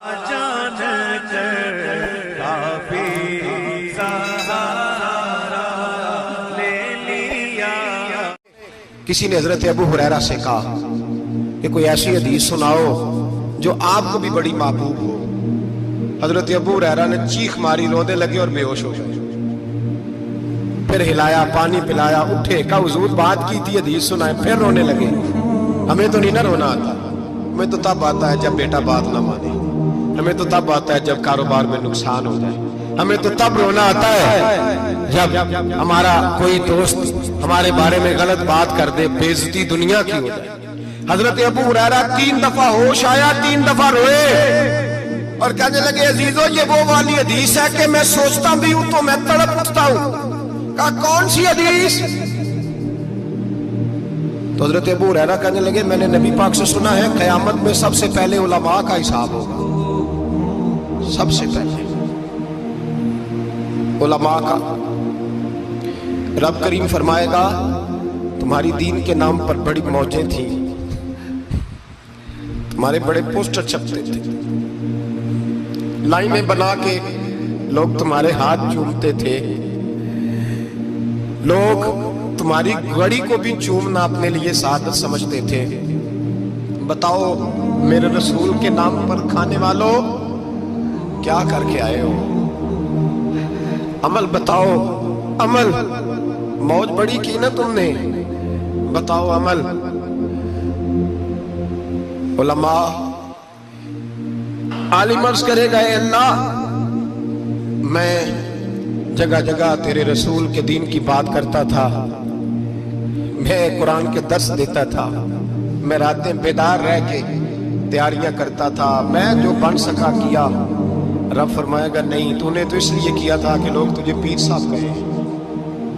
جان کر کافی سہارا لے لیا۔ کسی نے حضرت ابو ہریرہ سے کہا کہ کوئی ایسی حدیث سناؤ جو آپ کو بھی بڑی محبوب ہو۔ حضرت ابو ہریرہ نے چیخ ماری، رونے لگے اور بے ہوش ہو گئے۔ پھر ہلایا، پانی پلایا، اٹھے، کہا حضور بات کی تھی، حدیث سنائے، پھر رونے لگے۔ ہمیں تو نہیں نہ رونا آتا، ہمیں تو تب آتا ہے جب بیٹا بات نہ مانے، ہمیں تو تب آتا ہے جب کاروبار میں نقصان ہو جائے، ہمیں تو تب رونا آتا ہے جب ہمارا کوئی دوست ہمارے بارے میں غلط بات کر دے، بے عزتی دنیا کی ہو جائے۔ حضرت ابو ہریرہ 3 دفعہ ہوش آیا، 3 دفعہ روئے اور کہنے لگے عزیزو یہ وہ والی حدیث ہے کہ میں سوچتا بھی ہوں تو میں تڑپ اٹھتا ہوں۔ کہا کون سی حدیث؟ تو حضرت ابو ہریرہ کہنے لگے میں نے نبی پاک سے سنا ہے قیامت میں سب سے پہلے علماء کا حساب ہوگا، سب سے پہلے علماء کا۔ رب کریم فرمائے گا تمہاری دین کے نام پر بڑی موجیں تھیں، تمہارے بڑے پوسٹر چھپتے تھے، لائنیں بنا کے لوگ تمہارے ہاتھ چومتے تھے، لوگ تمہاری گھڑی کو بھی چومنا اپنے لیے سعادت سمجھتے تھے۔ بتاؤ میرے رسول کے نام پر کھانے والوں کیا کر کے آئے ہو؟ عمل بتاؤ، عمل۔ موج بڑی کی نا تم نے، بتاؤ عمل۔ علماء عالم عرض کرے گا اے اللہ میں جگہ جگہ تیرے رسول کے دین کی بات کرتا تھا، میں قرآن کے درس دیتا تھا، میں راتیں بیدار رہ کے تیاریاں کرتا تھا، میں جو بن سکا کیا۔ رب فرمائے گا نہیں، تو نے تو اس لیے کیا تھا کہ لوگ تجھے پیر صاحب کہیں،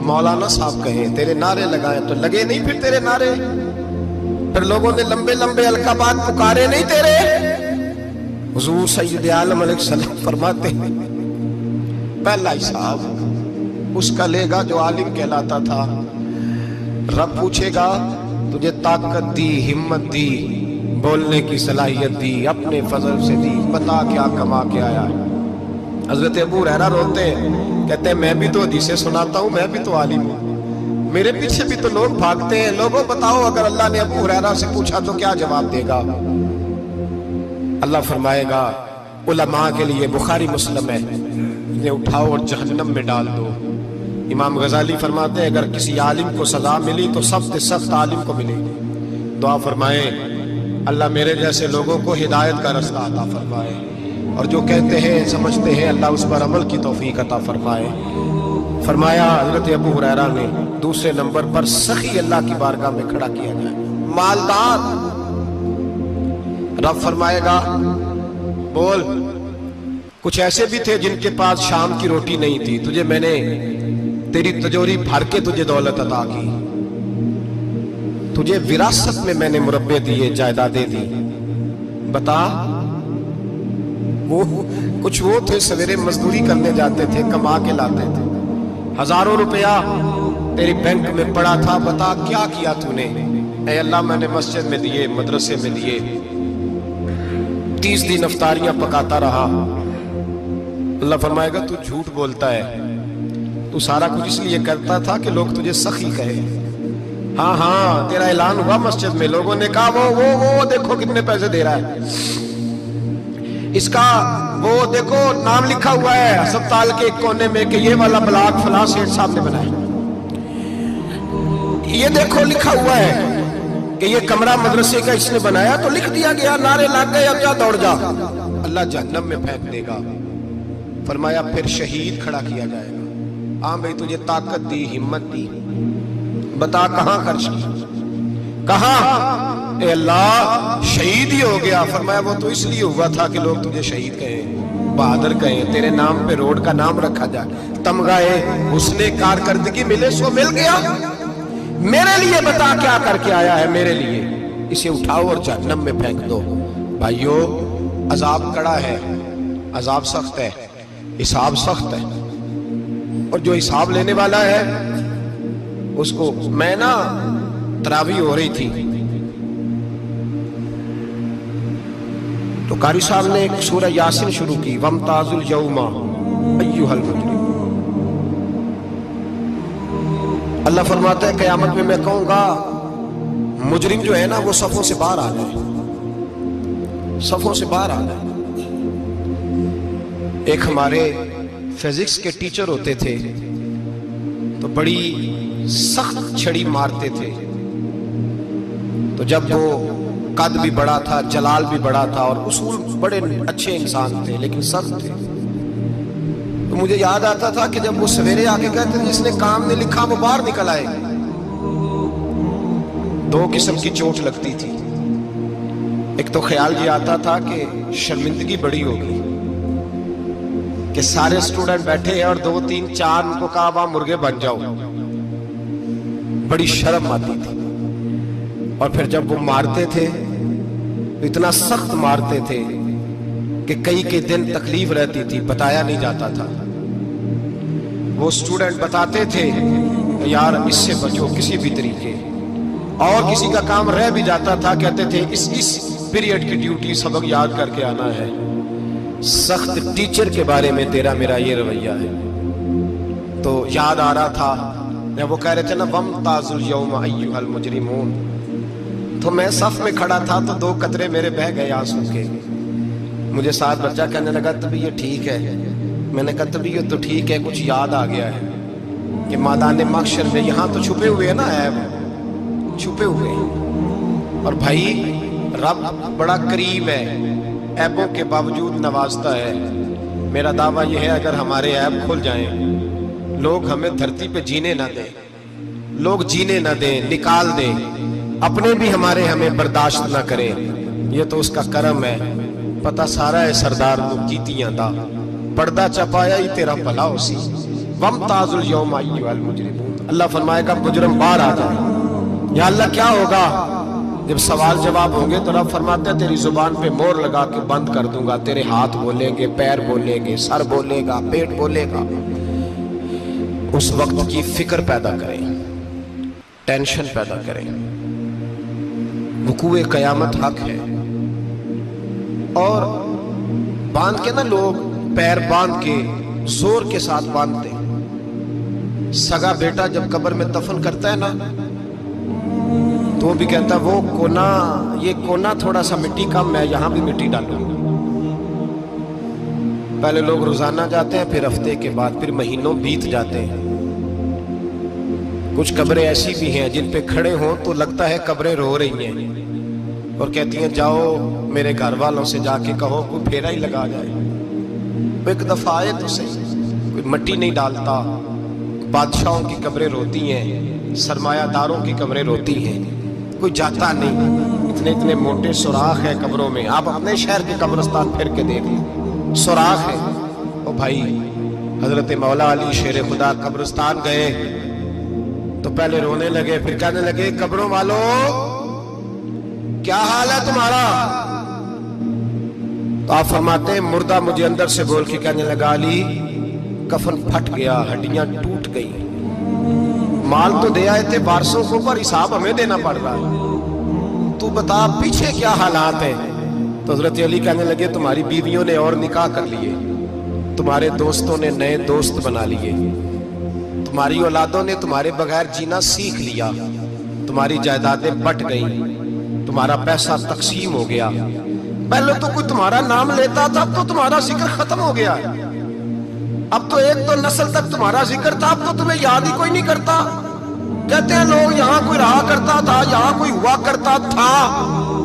مولانا صاحب کہیں، تیرے نعرے لگائیں، تو لگے نہیں پھر تیرے نعرے؟ پھر لوگوں نے لمبے لمبے القابات پکارے نہیں تیرے؟ حضور سید عالم علیہ السلام فرماتے ہیں پہلا حساب اس کا لے گا جو عالم کہلاتا تھا۔ رب پوچھے گا تجھے طاقت دی، ہمت دی، بولنے کی صلاحیت دی، اپنے فضل سے دی، بتا کیا کما کے آیا ہے۔ حضرت ابو ہریرہ روتے ہیں، کہتے ہیں میں بھی تو حدیثیں سناتا ہوں، میں بھی تو عالم ہوں، میرے پیچھے بھی تو لوگ بھاگتے ہیں۔ لوگوں بتاؤ اگر اللہ نے ابو ہریرہ سے پوچھا تو کیا جواب دے گا؟ اللہ فرمائے گا علماء کے لیے بخاری مسلم ہے، انہیں اٹھاؤ اور جہنم میں ڈال دو۔ امام غزالی فرماتے ہیں اگر کسی عالم کو سزا ملی تو سخت سخت عالم کو ملے گی۔ دعا فرمائیں اللہ میرے جیسے لوگوں کو ہدایت کا رستہ عطا فرمائے، اور جو کہتے ہیں سمجھتے ہیں اللہ اس پر عمل کی توفیق عطا فرمائے۔ فرمایا حضرت ابو ہریرہ نے دوسرے نمبر پر سخی اللہ کی بارگاہ میں کھڑا کیا جائے، مالدار۔ رب فرمائے گا بول، کچھ ایسے بھی تھے جن کے پاس شام کی روٹی نہیں تھی، تجھے میں نے تیری تجوری بھر کے تجھے دولت عطا کی، تجھے وراثت میں میں نے مربے دیے، جائیدادیں دی۔ بتا وہ کچھ وہ تھے سویرے مزدوری کرنے جاتے تھے، کما کے لاتے تھے، ہزاروں روپیہ تیری بینک میں پڑا تھا، بتا کیا کیا تو نے؟ اے اللہ میں نے مسجد میں دیے، مدرسے میں دیے، 30 دن افطاریاں پکاتا رہا۔ اللہ فرمائے گا تو جھوٹ بولتا ہے، تو سارا کچھ اس لیے کرتا تھا کہ لوگ تجھے سخی کہے۔ ہاں ہاں تیرا اعلان ہوا مسجد میں، لوگوں نے کہا وہ دیکھو کتنے پیسے دے رہا ہے، اس کا وہ دیکھو نام لکھا ہوا ہے ہسپتال کے ایک کونے میں کہ یہ والا بلاک فلاں سیٹھ صاحب نے بنایا، یہ دیکھو لکھا ہوا ہے کہ یہ کمرہ مدرسے کا اس نے بنایا، تو لکھ دیا گیا، نعرے لگ گئے، اب جا دوڑ جا۔ اللہ جہنم میں پھینک دے گا۔ فرمایا پھر شہید کھڑا کیا جائے گا۔ ہاں بھئی تجھے طاقت دی، ہمت دی، بتا کہاں خرچ کی، کہاں؟ اے اللہ شہید ہی ہو گیا۔ فرمایا وہ تو اس لیے ہوا تھا کہ لوگ تجھے شہید کہیں، بہادر کہیں، تیرے نام پہ روڈ کا نام رکھا جائے، تمغہ حسن کارکردگی ملے سو مل گیا۔ میرے لیے بتا کیا کر کے آیا ہے، میرے لیے، اسے اٹھاؤ اور جہنم میں پھینک دو۔ بھائیو عذاب کڑا ہے، عذاب سخت ہے، حساب سخت ہے، اور جو حساب لینے والا ہے اس کو میں نا تراویح ہو رہی تھی تو कारी साहब ने एक सूरह यासीन शुरू की, वमताजुल यौमा अय्युहल मुजरिम। अल्लाह फरमाता है क़यामत में मैं कहूंगा मुजरिम जो है ना वो सफों से बाहर आ जाए, सफों से बाहर आ जाए। एक हमारे फिजिक्स के टीचर होते थे तो बड़ी सख्त छड़ी मारते थे, तो जब वो कद भी बड़ा था, जलाल भी बड़ा था और उसूल बड़े अच्छे इंसान थे लेकिन सख्त थे, तो मुझे याद आता था कि जब वो सवेरे आके कहते थे जिसने काम नहीं लिखा वो बाहर निकल आए। दो किस्म की चोट लगती थी। एक तो ख्याल ये आता था कि शर्मिंदगी बड़ी होगी कि सारे स्टूडेंट बैठे हैं और 2 3 4 उनको कहा वहां मुर्गे बन जाओ, बड़ी शर्म आती थी। और फिर जब वो मारते थे तो इतना सख्त मारते थे कि कई के दिन तकलीफ रहती थी, बताया नहीं जाता था। वो स्टूडेंट बताते थे यार इससे बचो किसी भी तरीके, और किसी का काम रह भी जाता था कहते थे इस पीरियड की ड्यूटी सबक याद करके आना है। सख्त टीचर के बारे में तेरा मेरा ये रवैया है। तो याद आ रहा था जब वो कह रहे थे ना वमताजुल यौमा अय्युहल मुजरिमून, तो मैं सफ में खड़ा था तो 2 कतरे मेरे बह गए आंसू के। मुझे साथ बच्चा कहने लगा तबीयत ठीक है। मैंने कहा तबीयत तो ठीक है, कुछ याद आ गया है कि मैदान महशर में यहाँ तो छुपे हुए हैं ना ऐब, छुपे हुए हैं। और भाई रब बड़ा करीम है, ऐबों के बावजूद नवाजता है। मेरा दावा यह है अगर हमारे ऐब खुल जाएं, लोग हमें धरती पे जीने ना दें, लोग जीने ना दें, निकाल दें, अपने भी हमें बर्दाश्त ना करें, ये तो उसका करम है। पता सारा है सरदार लोग कीतियां दा पर्दा चपाया ही तेरा भला उसी वमताजुल यौमा अय्युहल मुजरिमून। अल्लाह फरमाएगा मुजरिम बाहर आ जाए। या अल्लाह क्या होगा जब सवाल जवाब होंगे तो रब फरमाते हैं तेरी जुबान पे मोहर लगा के बंद कर दूंगा, तेरे हाथ बोलेंगे, पैर बोलेंगे, सर बोलेगा, पेट बोलेगा। उस वक्त की फिक्र पैदा करें, टेंशन पैदा करें। वकूए क़यामत हक है। और बांध के ना लोग पैर बांध के जोर के साथ बांधते। सगा बेटा जब कब्र में दफन करता है ना तो भी कहता वो कोना, ये कोना थोड़ा सा मिट्टी कम है, यहां भी मिट्टी डालो। पहले लोग रोजाना जाते हैं, फिर हफ्ते के बाद, फिर महीनों बीत जाते हैं। कुछ कब्रें ऐसी भी हैं जिन पे खड़े हों तो लगता है कब्रें रो रही हैं और कहती हैं जाओ मेरे घर वालों से जाके कहो कोई फेरा ही लगा जाए। एक दफा आए तो सही, कोई मट्टी नहीं डालता। बादशाहों की कब्रें रोती हैं, सरमायादारों की कब्रें रोती हैं, कोई जाता नहीं। इतने इतने मोटे सुराख है कब्रों में, आप अपने शहर के कब्रिस्तान फिर के देख लो, सुराख है। ओ भाई हजरत मौला अली शेर खुदा कब्रिस्तान गए तो पहले रोने लगे, फिर कहने लगे कब्रों वालों क्या हाल है तुम्हारा? तो आप फरमाते हैं मुर्दा मुझे अंदर से बोल के कहने लगा अली कफन फट गया, हड्डियां टूट गई, माल तो दे आए थे वारसों को पर हिसाब हमें देना पड़ रहा है, तू बता पीछे क्या हालात है? तो हजरत अली कहने लगे तुम्हारी बीवियों ने और निकाह कर लिए, तुम्हारे दोस्तों ने नए दोस्त बना लिए, तुम्हारी औलादों ने तुम्हारे बगैर जीना सीख लिया, तुम्हारी जायदादें बट गई, तुम्हारा पैसा तकसीम हो गया। पहले तो कोई तुम्हारा नाम लेता था, अब तो तुम्हारा जिक्र खत्म हो गया। अब तो 1-2 नस्ल तक तुम्हारा जिक्र था, अब तो तुम्हें याद ही कोई नहीं करता। कहते हैं लोग यहाँ कोई रहा करता था, यहाँ कोई हुआ करता था,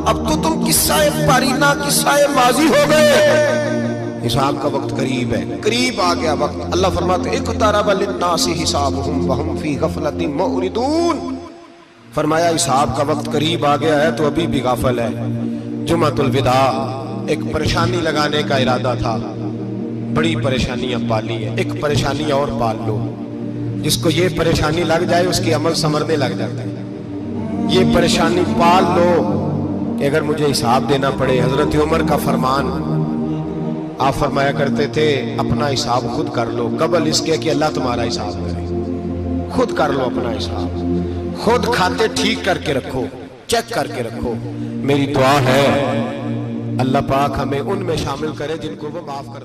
अब तो तुम किस्सा पारीना, किस्सा माजी हो गए। हिसाब का वक्त करीब है, करीब आ गया वक्त। अल्लाह फरमाते इक़्तरब लिन्नासि हिसाबुहुम वहुम फी गफलतिन मुअरिदून। फरमाया हिसाब का वक्त करीब आ गया है तो अभी भी गाफल है। जुमातुल विदा एक परेशानी लगाने का इरादा था, बड़ी परेशानियां पाली है, एक परेशानी और पाल लो। जिसको ये परेशानी लग जाए उसकी अमल समरने लग जाते हैं। ये परेशानी पाल लो कि अगर मुझे हिसाब देना पड़े। हजरत उमर का फरमान, आप फरमाया करते थे अपना हिसाब खुद कर लो, कबल इसके कि अल्लाह तुम्हारा हिसाब करे। खुद कर लो अपना हिसाब, खुद खाते ठीक करके रखो, चेक करके रखो। मेरी दुआ है اللہ پاک ہمیں ان میں شامل کرے جن کو وہ معاف کر